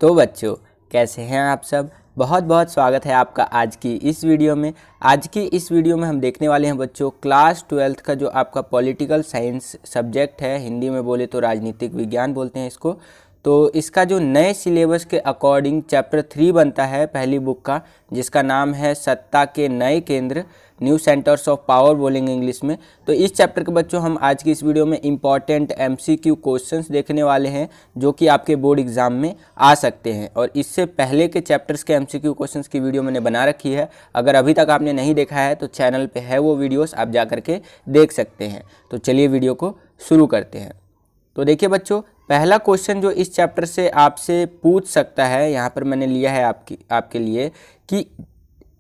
तो बच्चों, कैसे हैं आप सब। बहुत बहुत स्वागत है आपका आज की इस वीडियो में। आज की इस वीडियो में हम देखने वाले हैं बच्चों क्लास 12th का जो आपका पॉलिटिकल साइंस सब्जेक्ट है, हिंदी में बोले तो राजनीतिक विज्ञान बोलते हैं इसको। तो इसका जो नए सिलेबस के अकॉर्डिंग चैप्टर 3 बनता है पहली बुक का, जिसका नाम है सत्ता के नए केंद्र, न्यू सेंटर्स ऑफ पावर बोलेंगे इंग्लिश में। तो इस चैप्टर के बच्चों हम आज की इस वीडियो में इंपॉर्टेंट MCQ क्वेश्चंस देखने वाले हैं जो कि आपके बोर्ड एग्जाम में आ सकते हैं। और इससे पहले के चैप्टर्स के MCQ क्वेश्चंस की वीडियो मैंने बना रखी है, अगर अभी तक आपने नहीं देखा है तो चैनल पे है वो वीडियोस, आप जा करके देख सकते हैं। तो चलिए वीडियो को शुरू करते हैं। तो देखिए बच्चों, पहला क्वेश्चन जो इस चैप्टर से आपसे पूछ सकता है, यहाँ पर मैंने लिया है आपके लिए कि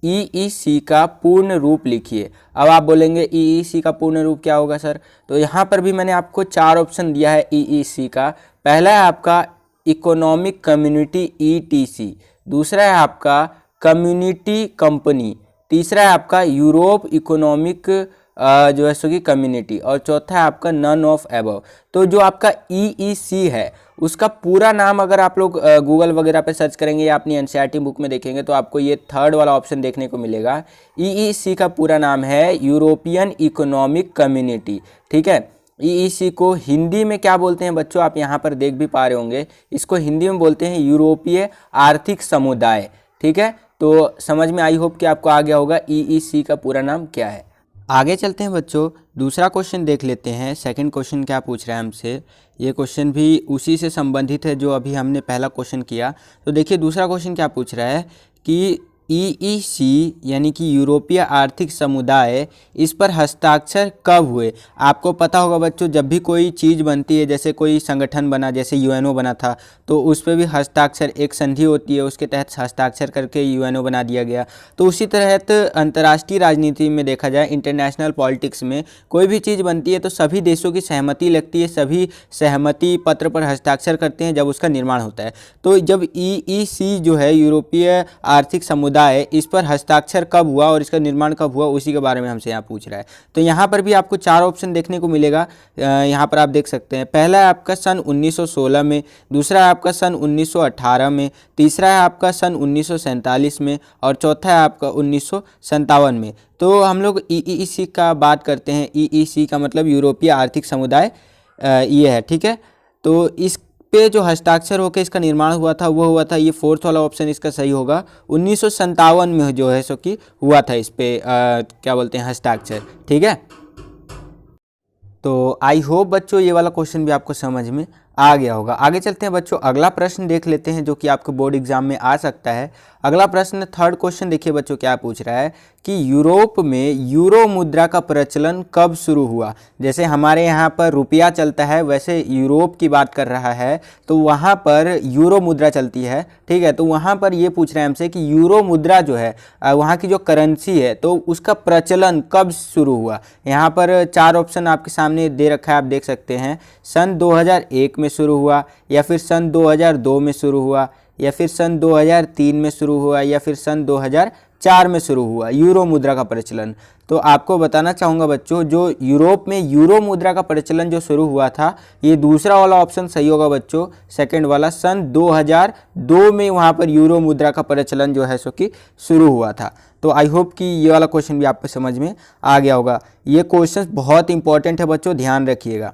EEC का पूर्ण रूप लिखिए। अब आप बोलेंगे EEC का पूर्ण रूप क्या होगा सर? तो यहाँ पर भी मैंने आपको 4 ऑप्शन दिया है EEC का। पहला है आपका इकोनॉमिक कम्युनिटी ETC, दूसरा है आपका कम्युनिटी कंपनी, तीसरा है आपका यूरोप इकोनॉमिक जो है सो कि कम्युनिटी, और चौथा है आपका नन ऑफ एबव। तो जो आपका EEC है उसका पूरा नाम अगर आप लोग गूगल वगैरह पे सर्च करेंगे या अपनी NCERT बुक में देखेंगे तो आपको ये थर्ड वाला ऑप्शन देखने को मिलेगा। EEC का पूरा नाम है यूरोपियन इकोनॉमिक कम्युनिटी। ठीक है, EEC को हिंदी में क्या बोलते हैं बच्चों, आप यहाँ पर देख भी पा रहे होंगे, इसको हिंदी में बोलते हैं यूरोपीय आर्थिक समुदाय। ठीक है, तो समझ में आई होप कि आपको आ गया होगा EEC का पूरा नाम क्या है। आगे चलते हैं बच्चों, दूसरा क्वेश्चन देख लेते हैं। सेकंड क्वेश्चन क्या पूछ रहा है हमसे, ये क्वेश्चन भी उसी से संबंधित है जो अभी हमने पहला क्वेश्चन किया। तो देखिए दूसरा क्वेश्चन क्या पूछ रहा है कि EEC यानी कि यूरोपीय आर्थिक समुदाय, इस पर हस्ताक्षर कब हुए। आपको पता होगा बच्चों, जब भी कोई चीज़ बनती है, जैसे कोई संगठन बना, जैसे UNO बना था, तो उस पर भी हस्ताक्षर, एक संधि होती है उसके तहत हस्ताक्षर करके UNO बना दिया गया। तो उसी तहत अंतर्राष्ट्रीय राजनीति में देखा जाए, इंटरनेशनल पॉलिटिक्स में कोई भी चीज़ बनती है तो सभी देशों की सहमति लगती है, सभी सहमति पत्र पर हस्ताक्षर करते हैं जब उसका निर्माण होता है। तो जब EEC जो है यूरोपीय आर्थिक समुदाय, इस पर हस्ताक्षर कब हुआ और इसका निर्माण कब हुआ, उसी के बारे में हमसे यहाँ पूछ रहा है। तो यहाँ पर भी आपको 4 ऑप्शन देखने को मिलेगा, यहाँ पर आप देख सकते हैं। पहला है आपका सन 1916 में, दूसरा है आपका सन 1918 में, तीसरा है आपका सन 1947 में, और चौथा है आपका 1957 में। तो हम लोग EEC का बात करते हैं। EEC का मतलब यूरोपीय आर्थिक समुदाय ये है। ठीक है, तो इस पे जो हस्ताक्षर होकर इसका निर्माण हुआ था वो हुआ था, ये फोर्थ वाला ऑप्शन इसका सही होगा, 1957 में जो है सो कि हुआ था इस पे क्या बोलते हैं हस्ताक्षर। ठीक है, तो आई होप बच्चों ये वाला क्वेश्चन भी आपको समझ में आ गया होगा। आगे चलते हैं बच्चों, अगला प्रश्न देख लेते हैं जो कि आपके बोर्ड एग्जाम में आ सकता है। अगला प्रश्न, थर्ड क्वेश्चन देखिए बच्चों क्या पूछ रहा है कि यूरोप में यूरो मुद्रा का प्रचलन कब शुरू हुआ। जैसे हमारे यहाँ पर रुपया चलता है, वैसे यूरोप की बात कर रहा है तो वहाँ पर यूरो मुद्रा चलती है। ठीक है, तो वहाँ पर ये पूछ रहे हैं हमसे कि यूरो मुद्रा जो है वहाँ की जो करेंसी है, तो उसका प्रचलन कब शुरू हुआ। यहाँ पर 4 ऑप्शन आपके सामने दे रखा है, आप देख सकते हैं। सन 2001 में शुरू हुआ, या फिर सन 2002 में शुरू हुआ, या फिर सन 2003 में शुरू हुआ, या फिर सन 2004 में शुरू हुआ यूरो मुद्रा का प्रचलन। तो आपको बताना चाहूँगा बच्चों, जो यूरोप में यूरो मुद्रा का प्रचलन जो शुरू हुआ था, ये दूसरा वाला ऑप्शन सही होगा बच्चों, सेकंड वाला। सन 2002 में वहाँ पर यूरो मुद्रा का प्रचलन जो है सो कि शुरू हुआ था। तो आई होप कि ये वाला क्वेश्चन भी आपको समझ में आ गया होगा। ये क्वेश्चन बहुत इंपॉर्टेंट है बच्चों, ध्यान रखिएगा।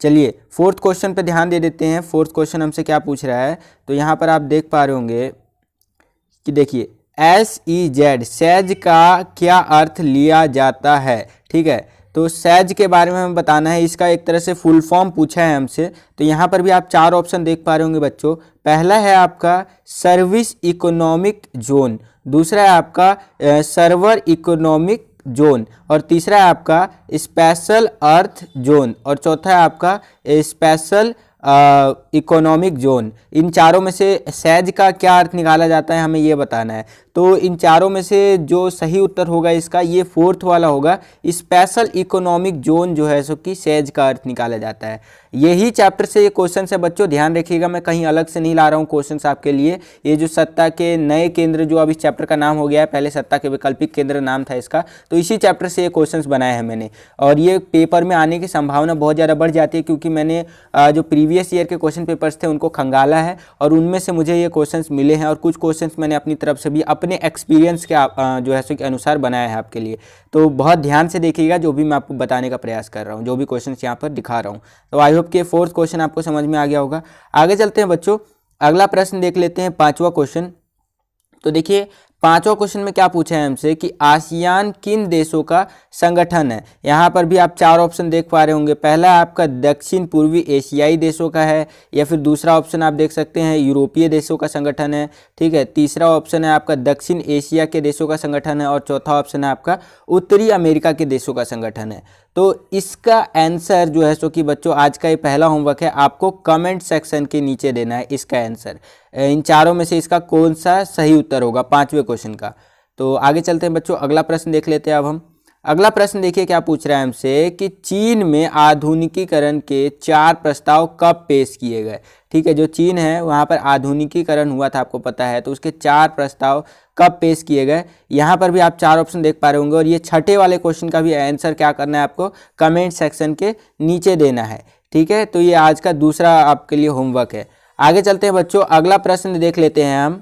चलिए फोर्थ क्वेश्चन पे ध्यान दे देते हैं। फोर्थ क्वेश्चन हमसे क्या पूछ रहा है, तो यहाँ पर आप देख पा रहे होंगे कि देखिए SEZ, सैज का क्या अर्थ लिया जाता है। ठीक है, तो सैज के बारे में हमें बताना है, इसका एक तरह से फुल फॉर्म पूछा है हमसे। तो यहाँ पर भी आप 4 ऑप्शन देख पा रहे होंगे बच्चों। पहला है आपका सर्विस इकोनॉमिक जोन, दूसरा है आपका सर्वर इकोनॉमिक जोन, और तीसरा है आपका स्पेशल अर्थ जोन, और चौथा है आपका स्पेशल इकोनॉमिक जोन। इन चारों में से सैज का क्या अर्थ निकाला जाता है, हमें ये बताना है। तो इन चारों में से जो सही उत्तर होगा इसका, ये फोर्थ वाला होगा, स्पेशल इकोनॉमिक जोन जो है सो कि सैज का अर्थ निकाला जाता है। यही चैप्टर से ये क्वेश्चन है बच्चों, ध्यान रखिएगा, मैं कहीं अलग से नहीं ला रहा हूँ क्वेश्चन आपके लिए। ये जो सत्ता के नए केंद्र जो अब इस चैप्टर का नाम हो गया है, पहले सत्ता के वैकल्पिक केंद्र नाम था इसका, तो इसी चैप्टर से ये क्वेश्चन बनाए हैं मैंने। और ये पेपर में आने की संभावना बहुत ज़्यादा बढ़ जाती है, क्योंकि मैंने जो प्रीवियस प्रीवियस ईयर के क्वेश्चन पेपर्स थे उनको खंगाला है और उनमें से मुझे ये क्वेश्चंस मिले हैं और कुछ क्वेश्चंस मैंने अपनी तरफ से भी अपने एक्सपीरियंस के जो है सो के अनुसार बनाया है आपके लिए। तो बहुत ध्यान से देखिएगा जो भी मैं आपको बताने का प्रयास कर रहा हूँ, जो भी क्वेश्चन यहाँ पर दिखा रहा हूँ। तो आई होप कि 4th क्वेश्चन आपको समझ में आ गया होगा। आगे चलते हैं बच्चों, अगला प्रश्न देख लेते हैं, 5वां क्वेश्चन। तो देखिए 5वां क्वेश्चन में क्या पूछा है हमसे कि आसियान किन देशों का संगठन है। यहाँ पर भी आप 4 ऑप्शन देख पा रहे होंगे। पहला आपका दक्षिण पूर्वी एशियाई देशों का है, या फिर दूसरा ऑप्शन आप देख सकते हैं यूरोपीय देशों का संगठन है, ठीक है। तीसरा ऑप्शन है आपका दक्षिण एशिया के देशों का संगठन है, और चौथा ऑप्शन है आपका उत्तरी अमेरिका के देशों का संगठन है। तो इसका आंसर जो है सो कि बच्चों आज का ये पहला होमवर्क है, आपको कमेंट सेक्शन के नीचे देना है इसका आंसर। इन चारों में से इसका कौन सा सही उत्तर होगा 5वें क्वेश्चन का। तो आगे चलते हैं बच्चों, अगला प्रश्न देख लेते हैं अब हम। अगला प्रश्न देखिए क्या पूछ रहा है हमसे कि चीन में आधुनिकीकरण के 4 प्रस्ताव कब पेश किए गए। ठीक है, जो चीन है वहाँ पर आधुनिकीकरण हुआ था, आपको पता है, तो उसके 4 प्रस्ताव कब पेश किए गए। यहाँ पर भी आप 4 ऑप्शन देख पा रहे होंगे, और ये छठे वाले क्वेश्चन का भी आंसर क्या करना है आपको कमेंट सेक्शन के नीचे देना है, ठीक है। तो ये आज का दूसरा आपके लिए होमवर्क है। आगे चलते हैं बच्चों, अगला प्रश्न देख लेते हैं हम।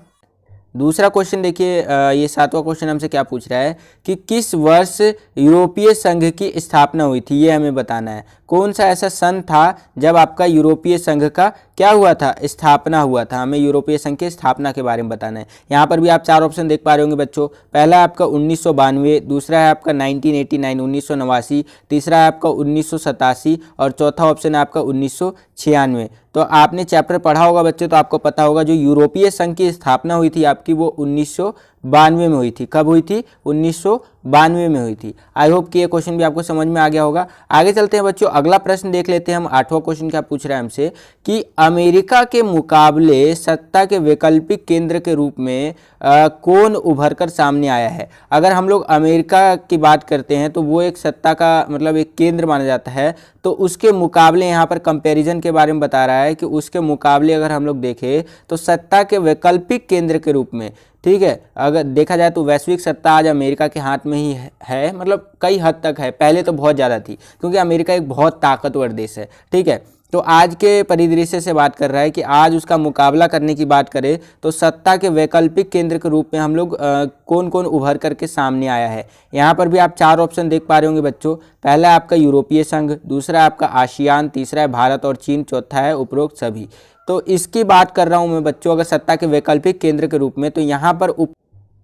दूसरा क्वेश्चन देखिए, ये 7वां क्वेश्चन हमसे क्या पूछ रहा है कि किस वर्ष यूरोपीय संघ की स्थापना हुई थी, ये हमें बताना है। कौन सा ऐसा सन था जब आपका यूरोपीय संघ का क्या हुआ था, स्थापना हुआ था। हमें यूरोपीय संघ की स्थापना के बारे में बताना है। यहाँ पर भी आप 4 ऑप्शन देख पा रहे होंगे बच्चों। पहला है आपका 1992, दूसरा है आपका 1989 1989, तीसरा है आपका 1987, और चौथा ऑप्शन है आपका 1996। तो आपने चैप्टर पढ़ा होगा बच्चों, तो आपको पता होगा जो यूरोपीय संघ की स्थापना हुई थी आपकी वो 1992 में हुई थी। कब हुई थी? 1992 में हुई थी। आई होप कि ये क्वेश्चन भी आपको समझ में आ गया होगा। आगे चलते हैं बच्चों, अगला प्रश्न देख लेते हैं हम। 8वां क्वेश्चन क्या पूछ रहा है हमसे कि अमेरिका के मुकाबले सत्ता के वैकल्पिक केंद्र के रूप में कौन उभर कर सामने आया है। अगर हम लोग अमेरिका की बात करते हैं तो वो एक सत्ता का मतलब एक केंद्र माना जाता है, तो उसके मुकाबले यहाँ पर कंपैरिजन के बारे में बता रहा है कि उसके मुकाबले अगर हम लोग देखें तो सत्ता के वैकल्पिक केंद्र के रूप में, ठीक है, अगर देखा जाए तो वैश्विक सत्ता आज अमेरिका के हाथ में ही है, मतलब कई हद तक है, पहले तो बहुत ज़्यादा थी क्योंकि अमेरिका एक बहुत ताकतवर देश है, ठीक है। तो आज के परिदृश्य से बात कर रहा है कि आज उसका मुकाबला करने की बात करें तो सत्ता के वैकल्पिक केंद्र के रूप में हम लोग कौन कौन उभर करके सामने आया है। यहाँ पर भी आप 4 ऑप्शन देख पा रहे होंगे बच्चों। पहला है आपका यूरोपीय संघ, दूसरा है आपका आसियान, तीसरा है भारत और चीन, चौथा है उपरोक्त सभी। तो इसकी बात कर रहा हूँ मैं बच्चों, अगर सत्ता के वैकल्पिक केंद्र के रूप में, तो यहाँ पर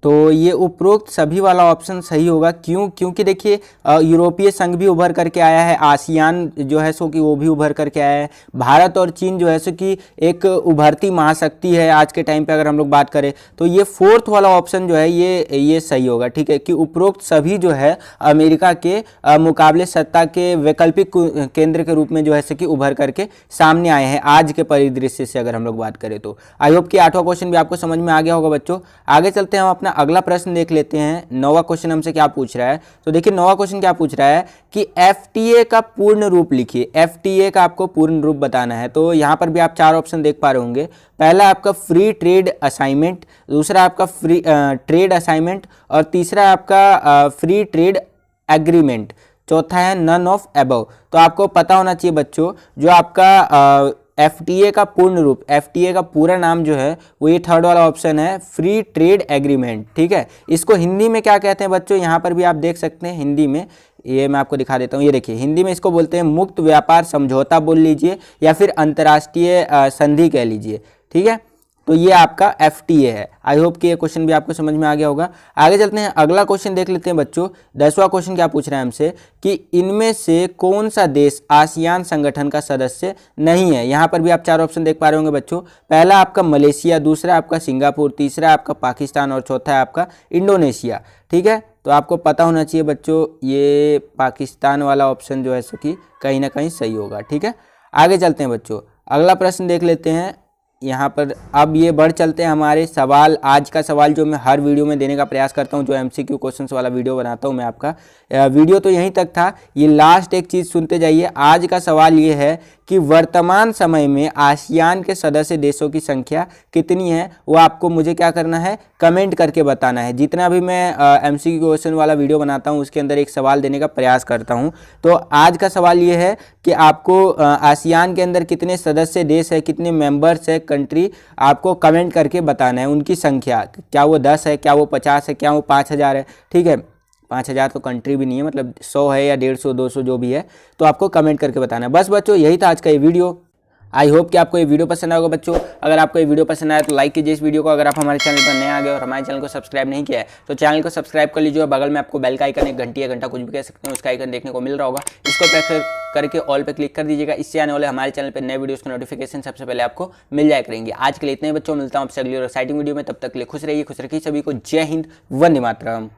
तो ये उपरोक्त सभी वाला ऑप्शन सही होगा। क्यों? क्योंकि देखिए यूरोपीय संघ भी उभर करके आया है, आसियान जो है सो कि वो भी उभर करके आया है, भारत और चीन जो है सो कि एक उभरती महाशक्ति है आज के टाइम पे अगर हम लोग बात करें, तो ये 4th वाला ऑप्शन जो है ये सही होगा, ठीक है, कि उपरोक्त सभी जो है अमेरिका के मुकाबले सत्ता के वैकल्पिक केंद्र के रूप में जो है सो कि उभर करके सामने आए हैं आज के परिदृश्य से अगर हम लोग बात करें तो। आई होप कि 8वां क्वेश्चन भी आपको समझ में आ गया होगा बच्चों। आगे चलते हैं हम अपना अगला प्रश्न देख लेते हैं। 9वां क्वेश्चन हमसे क्या पूछ रहा है, तो देखिए 9वां क्वेश्चन क्या पूछ रहा है कि एफटीए का पूर्ण रूप लिखिए। एफटीए का आपको पूर्ण रूप बताना है। तो यहाँ पर भी आप 4 ऑप्शन देख पा रहे होंगे। पहला आपका फ्री ट्रेड असाइनमेंट, दूसरा आपका फ्री ट्रेड असाइनमेंट, और तीसरा आपका फ्री ट्रेड एग्रीमेंट, चौथा है नन ऑफ अबव। तो आपको पता होना चाहिए बच्चों, जो आपका एफटीए का पूर्ण रूप, एफटीए का पूरा नाम जो है वो ये 3rd वाला ऑप्शन है, फ्री ट्रेड एग्रीमेंट, ठीक है। इसको हिंदी में क्या कहते हैं बच्चों, यहाँ पर भी आप देख सकते हैं हिंदी में, ये मैं आपको दिखा देता हूँ। ये देखिए हिंदी में इसको बोलते हैं मुक्त व्यापार समझौता बोल लीजिए, या फिर अंतर्राष्ट्रीय संधि कह लीजिए, ठीक है। तो ये आपका एफटीए है। आई होप कि ये क्वेश्चन भी आपको समझ में आ गया होगा। आगे चलते हैं, अगला क्वेश्चन देख लेते हैं बच्चों। 10वां क्वेश्चन क्या पूछ रहा है हमसे कि इनमें से कौन सा देश आसियान संगठन का सदस्य नहीं है। यहाँ पर भी आप 4 ऑप्शन देख पा रहे होंगे बच्चों। पहला आपका मलेशिया, दूसरा आपका सिंगापुर, तीसरा आपका पाकिस्तान, और चौथा है आपका इंडोनेशिया, ठीक है। तो आपको पता होना चाहिए बच्चों, ये पाकिस्तान वाला ऑप्शन जो है सो कि कहीं ना कहीं सही होगा, ठीक है। आगे चलते हैं बच्चों, अगला प्रश्न देख लेते हैं। यहाँ पर अब ये बढ़ चलते हैं हमारे सवाल। आज का सवाल जो मैं हर वीडियो में देने का प्रयास करता हूँ, जो एमसीक्यू क्वेश्चंस वाला वीडियो बनाता हूँ मैं आपका, वीडियो तो यहीं तक था। ये लास्ट एक चीज़ सुनते जाइए। आज का सवाल ये है कि वर्तमान समय में आसियान के सदस्य देशों की संख्या कितनी है, वो आपको मुझे क्या करना है, कमेंट करके बताना है। जितना भी मैं MCQ क्वेश्चन वाला वीडियो बनाता हूँ उसके अंदर एक सवाल देने का प्रयास करता हूँ। तो आज का सवाल ये है कि आपको आसियान के अंदर कितने सदस्य देश है, कितने मेंबर्स है कंट्री, आपको कमेंट करके बताना है उनकी संख्या। क्या वो 10 है, क्या वो 50 है, क्या वो 5000 है। ठीक है, 5000 तो कंट्री भी नहीं है, मतलब 100 है या 150 200 जो भी है, तो आपको कमेंट करके बताना है। बस बच्चों यही था आज का ये वीडियो। आई होप कि आपको ये वीडियो पसंद आएगा बच्चों। अगर आपको ये वीडियो पसंद आया तो लाइक कीजिए इस वीडियो को। अगर आप हमारे चैनल पर नए आ गए और हमारे चैनल को सब्सक्राइब नहीं किया है तो चैनल को सब्सक्राइब कर लीजिए। बगल में आपको बेल का आइकन, एक घंटी या घंटा कुछ भी कह सकते हैं, उसका आइकन देखने को मिल रहा होगा, इसको प्रेस करके ऑल पे क्लिक कर दीजिएगा। इससे आने वाले हमारे चैनल पर नए वीडियोस के नोटिफिकेशन सबसे पहले आपको मिल जाया करेंगे। आज के लिए इतने बच्चों, मिलता हूं आपसे अगली और एक्साइटिंग वीडियो में। तब तक के लिए खुश रहिए, खुश रखिए सभी को। जय हिंद, वंदे मातरम।